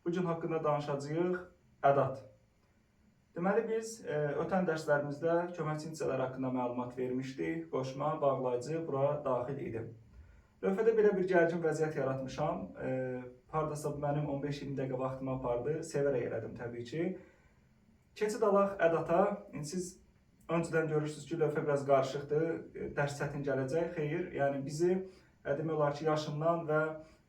Bu gün haqqında danışacağıq ədat. Deməli biz ötən dərslərimizdə köməkçi hissələr haqqında məlumat vermişdik. Qoşma, bağlayıcı bura daxil idi. Lövhədə belə bir gərgin vəziyyət yaratmışam. Hardasa mənim 15-20 dəqiqə vaxtımı apardı. Sevərək elədim təbii ki. Keçid alaq ədata. Siz öncədən görürsünüz ki, lövhə biraz qarışıqdır. Dərs çətin gələcək. Xeyr, yəni bizi demək olar ki, yaşından və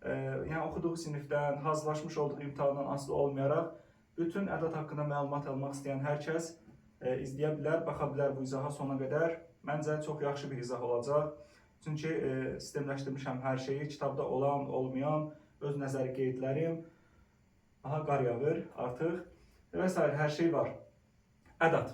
yəni oxuduğu sinifdən, hazırlaşmış olduğu imtahandan asılı olmayaraq bütün ədad haqqında məlumat almaq istəyən hər kəs izləyə bilər, baxa bilər bu izaha sona qədər. Məncə çox yaxşı bir izah olacaq. Çünki sistemləşdirmişəm hər şeyi, kitabda olan, olmayan, öz nəzəri qeydlərim, qar yağır artıq və s. hər şey var. Ədad.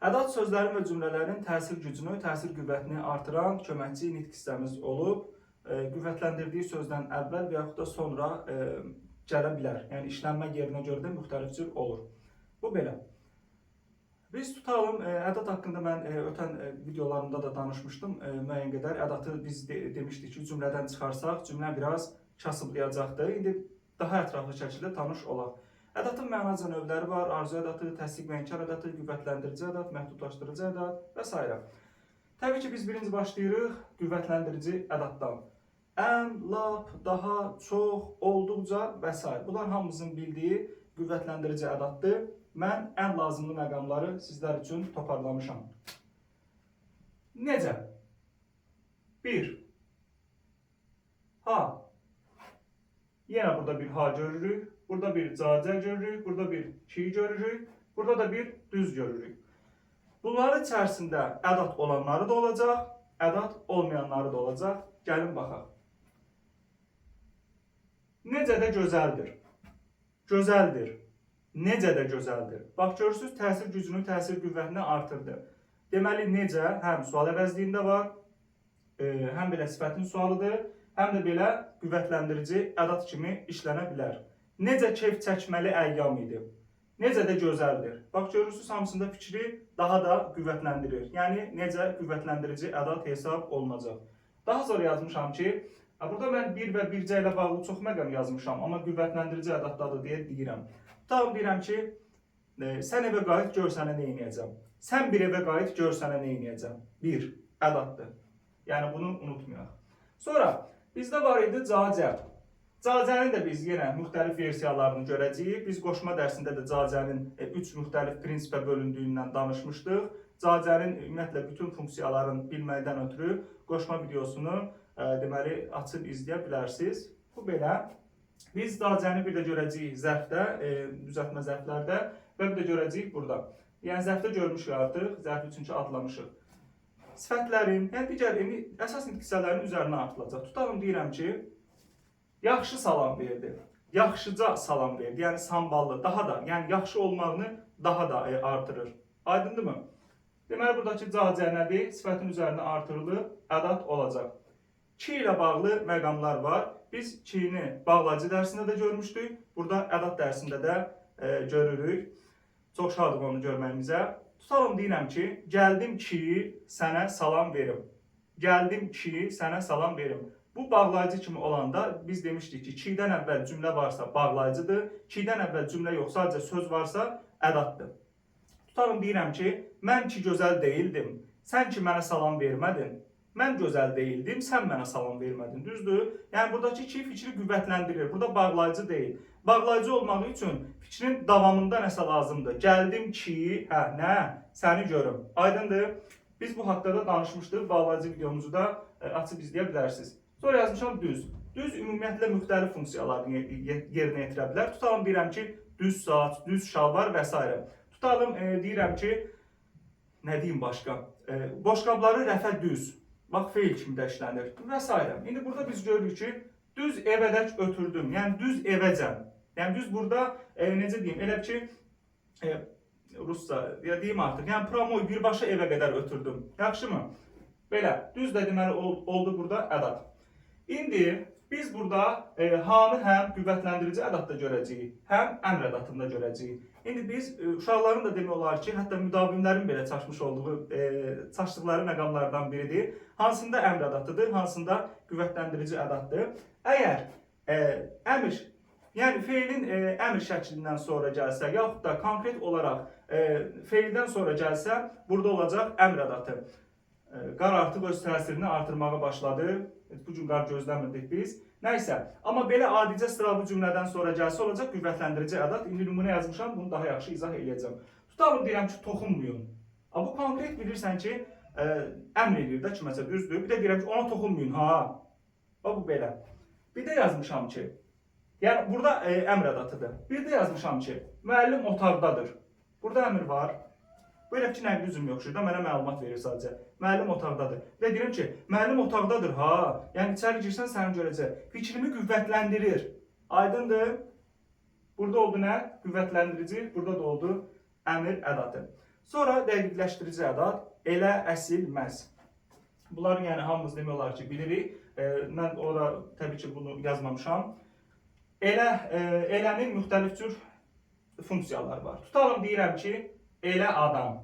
Ədad sözlərin və cümlələrin təsir gücünü, təsir qüvvətini artıran köməkçi nitq hissəmiz olub. Qüvvətləndirdiyi sözdən əvvəl və yaxud da sonra gələ bilər. Yəni işlənmə yerinə görə də müxtəlif cür olur. Bu belə. Biz tutalım, ədad haqqında mən ötən videolarımda da danışmışdım. Müəyyən qədər ədatı biz demişdik ki, cümlədən çıxarsaq, cümlə biraz kasıblayacaqdır. İndi daha ətraflı şəkildə tanış olaq. Ədadın mənaca növləri var. Arzu ədatı, təsdiq və inkar ədatı, qüvvətləndirici ədat, məhdudlaşdırıcı ədat və s. Təbii ki, biz birinci başlayırıq qüvvətləndirici ədatdan. Ən, lap, daha, çox, olduqca və s. Bunlar hamımızın bildiyi qüvvətləndirici ədatdır. Mən ən lazımlı məqamları sizlər üçün toparlamışam. Necə? 1. Ha. Yenə burada bir ha görürük. Burada bir cacə görürük. Burada bir ki görürük. Burada da bir düz görürük. Bunların içərisində ədat olanları da olacaq, ədat olmayanları da olacaq. Gəlin baxaq. Necə də gözəldir. Gözəldir. Necə də gözəldir. Bax, görürsünüz, təsir gücünü, təsir qüvvətini artırdı. Deməli, necə həm sual əvəzliyində var, həm belə sifətin sualıdır, həm də belə qüvvətləndirici ədat kimi işlənə bilər. Necə keyf çəkməli əyyam idi. Necə də gözəldir. Bax, görürsünüz, hamısında fikri daha da qüvvətləndirir. Yəni, necə qüvvətləndirici ədat hesab olunacaq. Daha sonra yazmışam ki, burada mən bir və bircə ilə bağlı çox məqam yazmışam, amma qüvvətləndirici ədatdadır deyə deyirəm. Tutalım, deyirəm ki, sən evə qayıt, gör sənə nə edəcəm. Sən bir evə qayıt, gör sənə nə edəcəm. Bir, ədatdır. Yəni, bunu unutmayaq. Sonra, bizdə var idi cacə. Cacənin də biz yenə müxtəlif versiyalarını görəcəyik. Biz qoşma dərsində də cacənin 3 müxtəlif prinsipə bölündüyündən danışmışdıq. Cacənin ümumiyyətlə bütün funksiyalarını bilməkdən ötürü qoşma videosunu deməli açıb izləyə bilərsiniz. Bu belə. Biz cacəni bir də görəcəyik zərfdə, düzəltmə zərflərdə və bir də görəcəyik burada. Yəni zərfdə görmüşük artıq, zərfi çünki adlamışıq. Sifətlərin, yəni digər əsas nitq hissələrinin üzərinə artılacaq. Tutalım, deyirəm ki, yaxşı salam verdi, yaxşıca salam verdi, yəni samballı, daha da, yəni yaxşı olmağını daha da artırır. Aydındırmı? Deməli, buradakı cacə nədir? Sifətin üzərinə artırılıb, ədat olacaq. Ki ilə bağlı məqamlar var. Biz kini bağlayıcı dərsində də görmüşdük, burada ədat dərsində də görürük. Çox şadıq onu görməyimizə. Tutalım, deyirəm ki, gəldim ki, sənə salam verim. Gəldim ki, sənə salam verim. Bu bağlayıcı kimi olanda biz demişdik ki, ki'dən əvvəl cümlə varsa bağlayıcıdır, ki'dən əvvəl cümlə yox, sadəcə söz varsa ədatdır. Tutalım, deyirəm ki, mən ki gözəl deyildim, sən ki mənə salam vermədin. Mən gözəl deyildim, sən mənə salam vermədin. Düzdür? Yəni, buradakı ki fikri qüvvətləndirir. Burada bağlayıcı deyil. Bağlayıcı olmağı üçün fikrin davamında nəsə lazımdır. Gəldim ki, nə? Səni görüm. Aydındır? Biz bu haqda da danışmışdıq. Bağlayıcı videomuzu da açıb izləyə bilərsiniz. Sonra yazmışam düz. Düz ümumiyyətlə müxtəlif funksiyalarını yerinə yetirə bilər. Tutalım, deyirəm ki, düz saat, düz şalvar və s. Tutalım, deyirəm ki, nə deyim başqa? Boşqabları rəfə düz. Bax, feil kimi də işlənir və s. İndi burada biz görürük ki, düz evədək ötürdüm. Yəni, düz evəcəm. Yəni, düz burada, necə deyim, elə ki, Rusca, ya deyim artıq, yəni, promoy birbaşa evə qədər ötürdüm. Yaxşımı? Belə, düz də deməli oldu burada ədat. İndi biz burada hanı həm qüvvətləndirici ədatda görəcəyik, həm əmr ədatında görəcəyik. İndi biz uşaqların da demək olar ki, hətta müdavimlərin belə çaşdıqları məqamlardan biridir. Hansında əmr ədatıdır, hansında qüvvətlendirici ədatdır. Əgər əmr Yəni feilin əmr şəklindən sonra gəlsə, yaxud da konkret olaraq feildən sonra gəlsə, burada olacaq əmr ədatı. Qar artıq öz təsirini artırmağa başladı. Bu gün qar gözləmirdik biz. Nəysə, amma belə adicə sıravi cümlədən sonra gəlsə olacaq qüvvətləndirici ədat. İndi nümunə yazmışam, bunu daha yaxşı izah edəcəm. Tutalım deyirəm ki, toxunmayın. Bu konkret bilirsən ki, əmr edir də kiməsə, düzdür. Bir də deyirəm ki, ona toxunmayın, ha. Bu belə. Bir də yazmışam ki, yəni burada əmr ədatıdır. Bir də yazmışam ki, müəllim otaqdadır. Burada əmr var. Böyle ki, nəqli cümlə yoxdur da, mənə məlumat verir sadəcə. Müəllim otaqdadır. Və deyirəm ki, müəllim otaqdadır, ha. Yəni içəri girsən səni görəcək. Fikrimi qüvvətləndirir. Aydındır? Burada oldu nə? Qüvvətlendirici. Burada da oldu əmr ədatı. Sonra dəqiqləşdirici ədat, elə, əsil, məhz. Bunların yəni hamımız demək olar ki, bilirik. Mən orada təbii ki, bunu yazmamışam. Elənin müxtəlif cür funksiyaları var. Tutalım deyirəm ki, elə adam,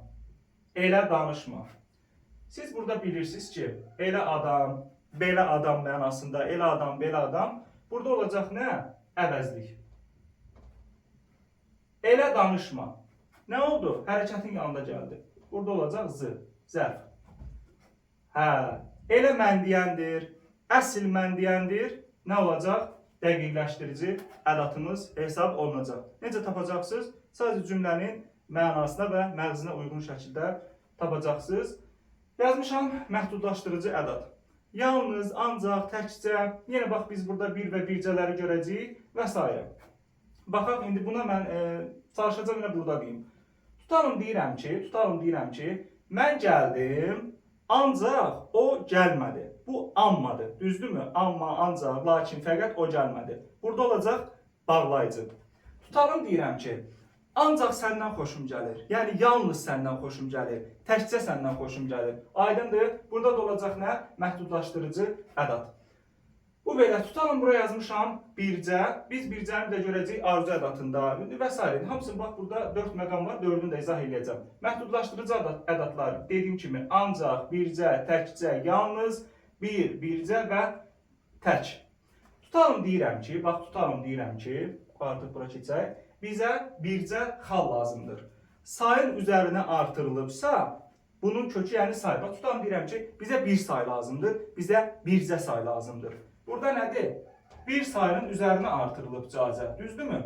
elə danışma. Siz burada bilirsiniz ki, elə adam, belə adam mənasında, elə adam, belə adam. Burada olacaq nə? Əvəzlik. Elə danışma. Nə oldu? Hərəkətin yanında gəldi. Burada olacaq z, zərf. Elə mən deyəndir, əsil mən deyəndir. Nə olacaq? Dəqiqləşdirici ədatımız hesab olunacaq. Necə tapacaqsınız? Sadəcə cümlənin mənasına və məğzinə uyğun şəkildə tapacaqsınız. Yazmışam məhdudlaşdırıcı ədat. Yalnız, ancaq, təkcə, yenə bax biz burada bir və bircələri görəcəyik və s. Baxaq, indi buna mən çalışacağım yine burada deyim. Tutalım deyirəm ki, mən gəldim, ancaq o gəlmədi. Bu ammadır, düzdürmü? Amma, ancaq, lakin, fəqət o gəlmədi. Burada olacaq bağlayıcı. Tutalım deyirəm ki, ancaq səndən xoşum gəlir. Yəni, yalnız səndən xoşum gəlir. Təkcə səndən xoşum gəlir. Aydındır? Burada da olacaq nə? Məhdudlaşdırıcı ədat. Bu belə. Tutalım buraya yazmışam bircə. Biz bircəni də görəcəyik arzu ədatında və s. Hamısını bax burada 4 məqam var. 4'ünü də izah edəcəm. Məhdudlaşdırıcı ədatlar dediyim kimi ancaq, bircə, təkcə, yalnız, bir, bircə və tək. Tutalım deyirəm ki, artıq bura keçək. Bizə bircə xal lazımdır. Sayın üzərinə artırılıbsa, bunun kökü yəni say. Bax, tutalım deyirəm ki, bizə bir say lazımdır, bizə bircə say lazımdır. Burada nədir? Bir sayının üzərinə artırılıb cazə, düzdürmü?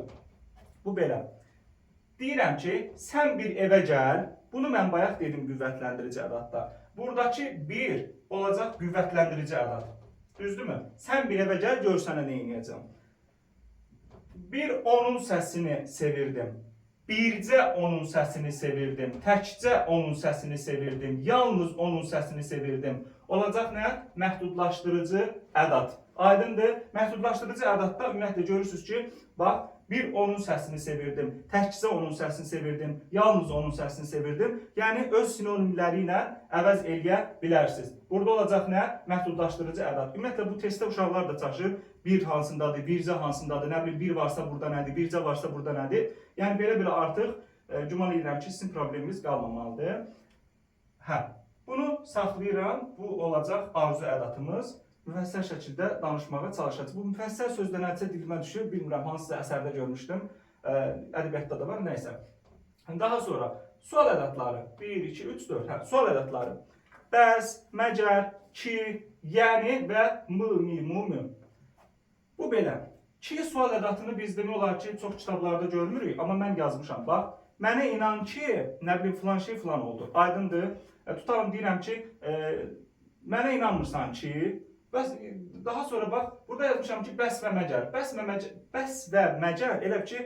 Bu belə. Deyirəm ki, sən bir evə gəl. Bunu mən bayaq dedim qüvvətləndirici ədatda. Buradakı bir olacaq qüvvətləndirici ədat. Düzdürmü? Sən bir evə gəl, gör sənə nə edəcəm. Bir onun səsini sevirdim. Bircə onun səsini sevirdim. Təkcə onun səsini sevirdim. Yalnız onun səsini sevirdim. Olacaq nə? Məhdudlaşdırıcı ədat. Aydındır? Məhdudlaşdırıcı ədatda ümumiyyətlə görürsünüz ki, bax, bir onun səsini sevirdim. Təkcə onun səsini sevirdim. Yalnız onun səsini sevirdim. Yəni, öz sinonimləri ilə əvəz eləyə bilərsiniz. Burada olacaq nə? Məhdudlaşdırıcı ədat. Ümumiyyətlə, bu testdə uşaqlar da çaşır. Bir hansındadır, bircə hansındadır, nə bilim, bir varsa burada nədir, bircə varsa burada nədir. Yəni, belə artıq güman edirəm ki, sizin probleminiz qalmamalıdır. Bunu saxlayıram. Bu olacaq arzu ədatımız. Müfəssəl şəkildə danışmağa çalışacağız. Bu müfəssəl sözdə nəticə dilimə düşür, bilmirəm, hansısa əsərdə görmüşdüm. Ədəbiyyatda da var, nəysə. Daha sonra sual ədatları. 1, 2, 3, 4. Sual ədatları. Bəs, məgər, ki, yəni və mü. Bu belə. Ki sual ədatını biz demək olar ki, çox kitablarda görmürük, amma mən yazmışam. Bax, mənə inan ki, nə bilim, filan şey filan oldu. Aydındır. Tutalım deyirəm ki, mənə inanmırsan ki, daha sonra bax, burada yazmışam ki, bəs və məgər. Bəs və məgər elə ki,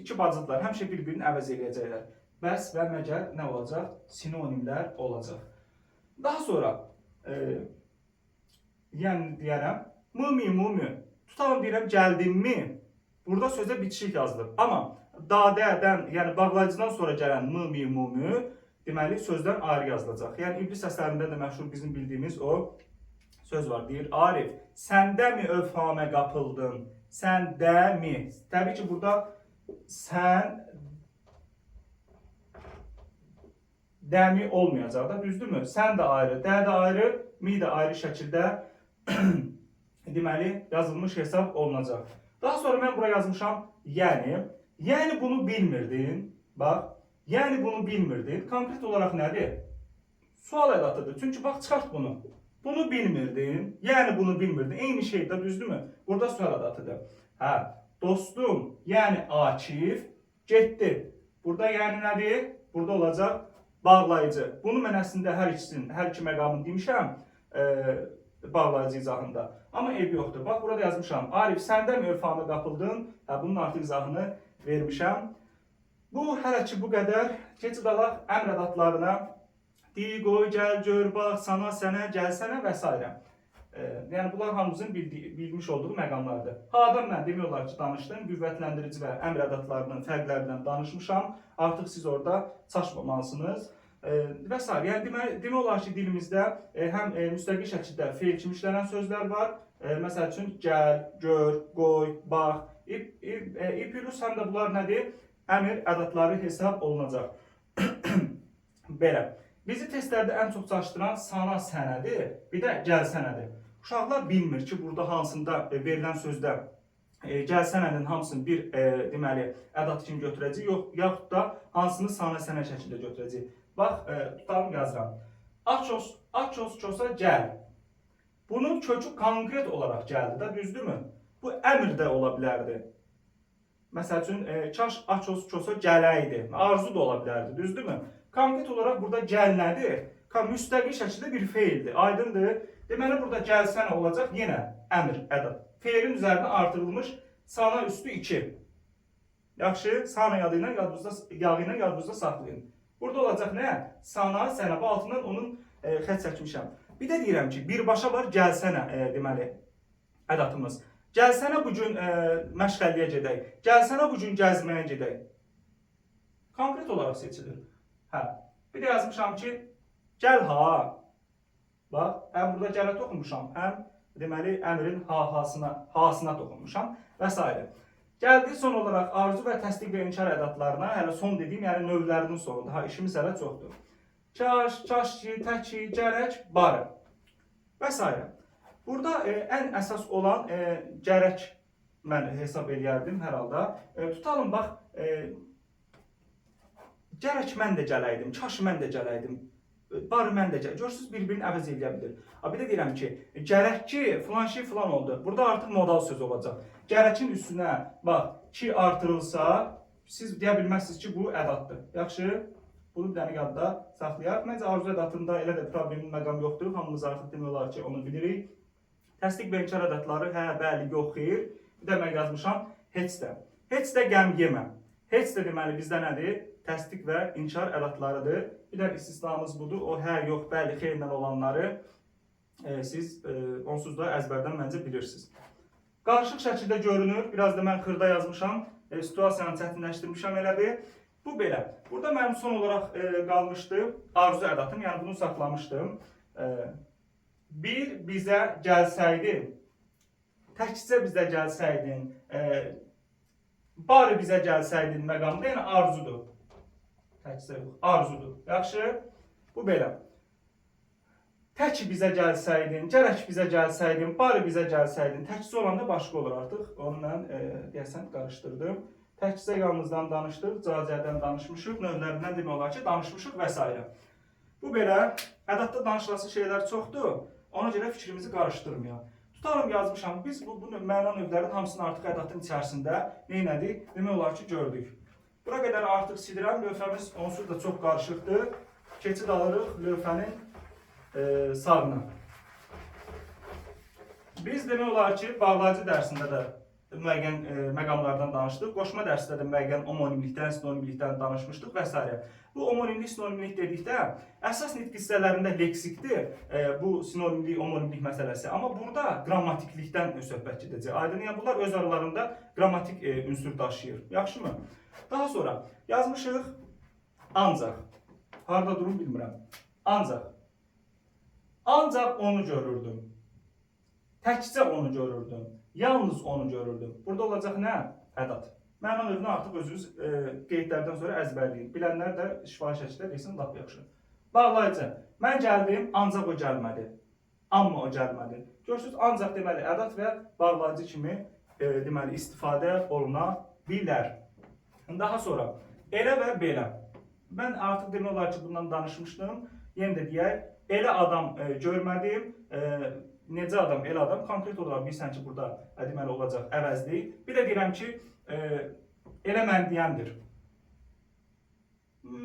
iki bacıdırlar, həmişə bir-birini əvəz eləyəcəklər. Bəs və məgər nə olacaq? Sinonimlər olacaq. Daha sonra, yəni deyərəm, mü. Tutalım deyirəm, gəldimmi? Burada sözə bitişik yazılır. Amma dadədən, yəni bağlayıcıdan sonra gələn mü, deməli sözdən ayrı yazılacaq. Yəni iblis əsərində də məşhur bizim bildiyimiz o söz var. Deyir, Arif, səndə mi övhamə qapıldın? Səndə mi? Təbii ki, burada sən dəmi olmayacaq da, düzdürmü? Sən də ayrı, də də ayrı, mi də ayrı şəkildə deməli yazılmış hesab olunacaq. Daha sonra mən bura yazmışam yəni. Yəni bunu bilmirdin. Bax, yəni bunu bilmirdin. Konkret olaraq nədir? Sual ədatıdır. Çünki bax çıxart bunu. Bunu bilmirdin. Yəni bunu bilmirdin. Eyni şeydə, düzdürmü? Burada sual ədatıdır. Hə, dostum, yəni Akif getdi. Burada yəni nədir? Burada olacaq bağlayıcı. Bunu mən əslində hər iki məqamını demişəm bağlayıcı izahında. Amma eyb yoxdur. Bax, burada yazmışam. Arif, sən də mi örfana qapıldın? Hə, bunun artıq izahını vermişəm. Bu, hələ ki bu qədər. Keçid alaq əmr ədatlarına. Di, qoy, gəl, gör, bax, sana, sənə, gəlsənə və s. Yəni, bunlar hamımızın bilmiş olduğu məqamlardır. Ha'dan mən demək olar ki, danışdım. Qüvvətləndirici və əmr ədatlarının fərqlərindən danışmışam. Artıq siz orada çaşmamalısınız. Və s. Yəni, demək olar ki, dilimizdə həm müstəqil şəkildə feil kimi işlənən sözlər var. Məsəl üçün, gəl, gör, qoy, bax. İpülüs həm də bunlar nədir? Əmr ədatları hesab olunacaq. Belə. Bizi testlərdə ən çox çaşdıran sana, sənədir, bir də gəlsənədir. Uşaqlar bilmir ki, burada hansında verilən sözdə gəlsənənin hamısını bir deməli ədat kimi götürəcək, yaxud da hansını sana, sənə şəkildə götürəcək. Bax, tutalım yazıram. Aços, çosa gəl. Bunun kökü konkret olaraq gəldi də, düzdürmü? Bu əmr də ola bilərdi. Məsəl üçün, kaş aços, çosa gələydi. Arzu da ola bilərdi, düzdürmü? Konkret olaraq burada gəl nədir? Müstəqil şəkildə bir feildir. Aydındır. Deməli, burada gəlsənə olacaq yenə əmr, ədat. Feilin üzərinə artırılmış sana üstü 2. Yaxşı, sana yağı ilə yadınızda saxlayın. Burada olacaq nə? Sana, sənə, bu altından onun xət çəkmişəm. Bir də deyirəm ki, birbaşa var gəlsənə deməli ədatımız. Gəlsənə bugün məşğəliyə gedək. Gəlsənə bugün gəzməyə gedək. Konkret olaraq seçilir. Hə, bir də yazmışam ki, gəl ha. Bax, həm burada gələ toxunmuşam, həm deməli əmrin hasına toxunmuşam və s. Gəldik son olaraq arzu və təsdiq və inkar ədatlarına, hələ son dediyim, yəni növlərinin sonudur. Ha, işimiz hələ çoxdur. Kaş, kaşki, təki, gərək, barı və s. Burada ən əsas olan gərək mən hesab edərdim hər halda. Tutalım, bax, gərək mən də gələydim, kaş mən də gələydim, barı mən də gələydim. Görürsünüz, bir-birini əvəz edə bilir. Bir də deyirəm ki, gərək ki, filan şey filan oldu. Burada artıq modal söz olacaq. Gərəkin üstünə, bax, ki artırılsa, siz deyə bilməzsiniz ki, bu ədatdır. Yaxşı, bunu bir dənə yadda saxlayaq. Məncə, arzu ədatında elə də problemin məqam yoxdur. Hamımız artıq demək olar ki, onu bilirik. Təsdiq və inkar ədatları, hə, bəli, yox, xeyr. Bir də mən yazmışam, heç də. Heç də qəm yemə. Heç də deməli bizdə nədir? Təsdiq və inkar ədatlarıdır. Bir də istisnamız budur. O hə, yox, bəli, xeyirlə olanları siz onsuz da əzbərdən məncə bilirsiniz. Qarışıq şəkildə görünür. Biraz da mən xırda yazmışam. Situasiyanı çətinləşdirmişəm elə bir. Bu belə. Burada mənim son olaraq qalmışdı arzu ədatım. Yəni bunu saxlamışdım. Bir bizə gəlsəydi, təkcə bizə gəlsəydin, bari bizə gəlsəydin məqamda, yəni arzudur. Təkcə yox, arzudur. Yaxşı, bu belə. Tək bizə gəlsəydin, gərək bizə gəlsəydin, bari bizə gəlsəydin. Təkcə olanda başqa olur artıq. Onu mən deyəsən qarışdırdım. Təkcə yalnızdan danışdıq, caziyədən danışmışıq, növlərindən demək olar ki, danışmışıq və s. Bu belə, ədatda danışılası şeylər çoxdur. Ona görə fikrimizi qarışdırmayaq. Tutalım yazmışam, biz bu məna növlərin hamısını artıq ədatın içərisində neynədik? Demək olar ki, gördük. Bura qədər artıq silirəm, lövhəmiz onsuz da çox qarışıqdır. Keçid alırıq lövhənin sağına. Biz demək olar ki, bağlayıcı dərsində də müəyyən məqamlardan danışdıq. Qoşma dərsində də müəyyən homonimlikdən, sinonimlikdən danışmışdıq və s. Bu homonimlik, sinonimlik dedikdə əsas nitq hissələrində leksikdir bu sinonimlik, homonimlik məsələsi. Amma burada qrammatiklikdən söhbət gedəcək. Aydın, yəni bunlar öz aralarında qrammatik ünsür daşıyır. Yaxşımı? Daha sonra yazmışıq ancaq. Harada durum bilmirəm. Ancaq. Ancaq onu görürdüm. Təkcə onu görürdüm. Yalnız onu görürdüm. Burada olacaq nə? Ədat. Məna növünü artıq özünüz qeydlərdən sonra əzbərləyin. Bilənlər də şifahi şəkildə desin, lap yaxşı. Bağlayıcı. Mən gəldim, ancaq o gəlmədi. Amma o gəlmədi. Görürsünüz, ancaq deməli ədat və bağlayıcı kimi deməli istifadə oluna bilər. Daha sonra elə və belə. Mən artıq demək olar ki, bundan danışmışdım. Yenə də deyək, elə adam görmədim. Necə adam, elə adam. Konkret olaraq bilirsən ki, burada deməli olacaq əvəzlik. Bir də deyirəm ki, elə mən deyəndir.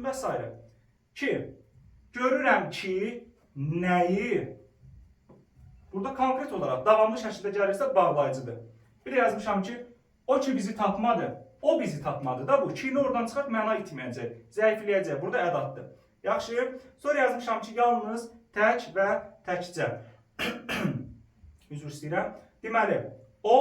Və s. Ki, görürəm ki, nəyi? Burada konkret olaraq davamlı şəkildə gəlirsə bağlayıcıdır. Bir də yazmışam ki, o ki bizi tapmadı. O bizi tapmadı da bu. Kini oradan çıxart, məna itməyəcək, zəifləyəcək. Burada ədatdır. Yaxşı. Sonra yazmışam ki, yalnız, tək və təkcə. Üzr istəyirəm. Deməli, o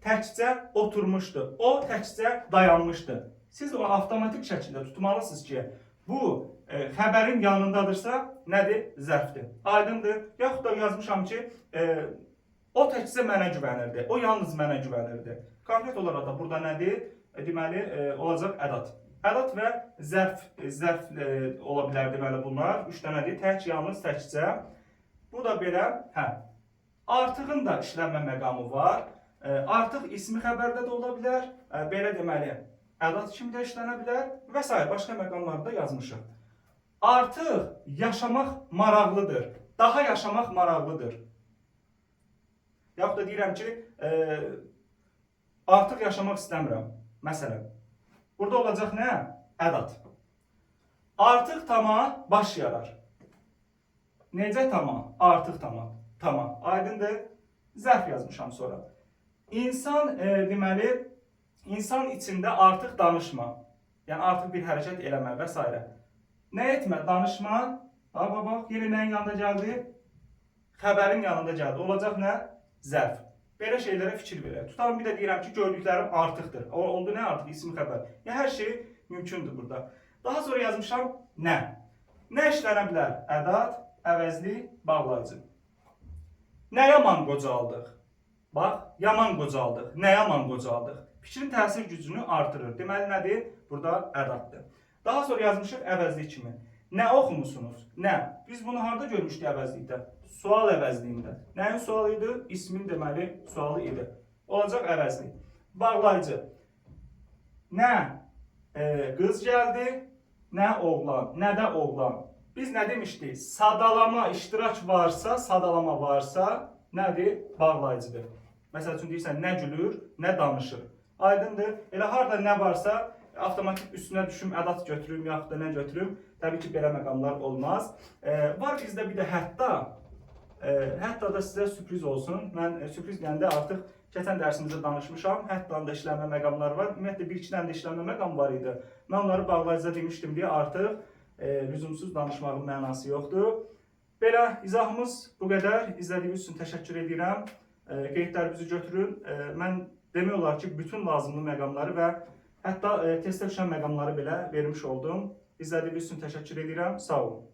təkcə oturmuşdu. O təkcə dayanmışdı. Siz o avtomatik şəkildə tutmalısınız ki, bu xəbərin yanındadırsa, nədir? Zərfdir. Aydındır. Yaxud da yazmışam ki, o təkcə mənə güvənirdi. O yalnız mənə güvənirdi. Konkret olaraq da burada nədir? Deməli, olacaq ədat. Ədat və zərf ola bilər deməli bunlar. 3 dənədir. Tək, yalnız, təkcə. Bu da belə, artığın da işlənmə məqamı var. Artıq ismi xəbərdə də ola bilər. Belə deməli, ədat kimi də işlənə bilər və s. Başqa məqamlarda yazmışıq. Artıq yaşamaq maraqlıdır. Daha yaşamaq maraqlıdır. Yaxud da deyirəm ki, artıq yaşamaq istəmirəm. Məsələn, burada olacaq nə? Ədat. Artıq tama baş yarar. Necə tama? Artıq tama. Tama. Aydındır. Zərf yazmışam sonra. İnsan, deməli, insan içində artıq danışma. Yəni artıq bir hərəkət eləmə və s. Nə etmə? Danışma. Bax, yenə nəyin yanında gəldi? Xəbərin yanında gəldi. Olacaq nə? Zərf. Belə şeylərə fikir verək. Tutalım bir də deyirəm ki, gördüklərim artıqdır. Oldu nə artıq? İsim xəbər. Yəni hər şey mümkündür burada. Daha sonra yazmışam nə? Nə işlənə bilər? Ədat, əvəzlik, bağlayıcı. Nə yaman qocaldıq? Bax, yaman qocaldıq. Nə yaman qocaldıq? Fikrin təsir gücünü artırır. Deməli nədir? Burada ədatdır. Daha sonra yazmışıq əvəzlik kimi. Nə oxumusunuz? Nə? Biz bunu harada görmüşdük əvəzlikdə? Sual əvəzliyində. Nəyin sualı idi? İsmin deməli sualı idi. Olacaq əvəzlik. Bağlayıcı. Nə qız gəldi, nə oğlan, nə də oğlan. Biz nə demişdik? Sadalama, iştirak varsa, sadalama varsa nədir? Bağlayıcıdır. Məsəl üçün deyirsən, nə gülür, nə danışır. Aydındır. Elə harada nə varsa, avtomatik üstünə düşüm, ədat götürüm, yaxud da nə götürüm. Təbii ki, belə məqamlar olmaz. Var bizdə bir də hətta. Hətta da sizə sürpriz olsun. Mən sürpriz deyəndə artıq keçən dərsimizdə danışmışam. Hətta da işlənmə məqamları var. Ümumiyyətlə, bir-iki dənə də işlənmə məqam var idi. Mən onları bağlayıcıda demişdim deyə artıq lüzumsuz danışmağın mənası yoxdur. Belə izahımız bu qədər. İzlədiyiniz üçün təşəkkür edirəm. Qeydlərinizi götürün. Mən demək olar ki, bütün lazımlı məqamları və hətta testdə düşən məqamları belə vermiş oldum. İzlədiyiniz üçün təşəkkür edirəm. Sağ olun.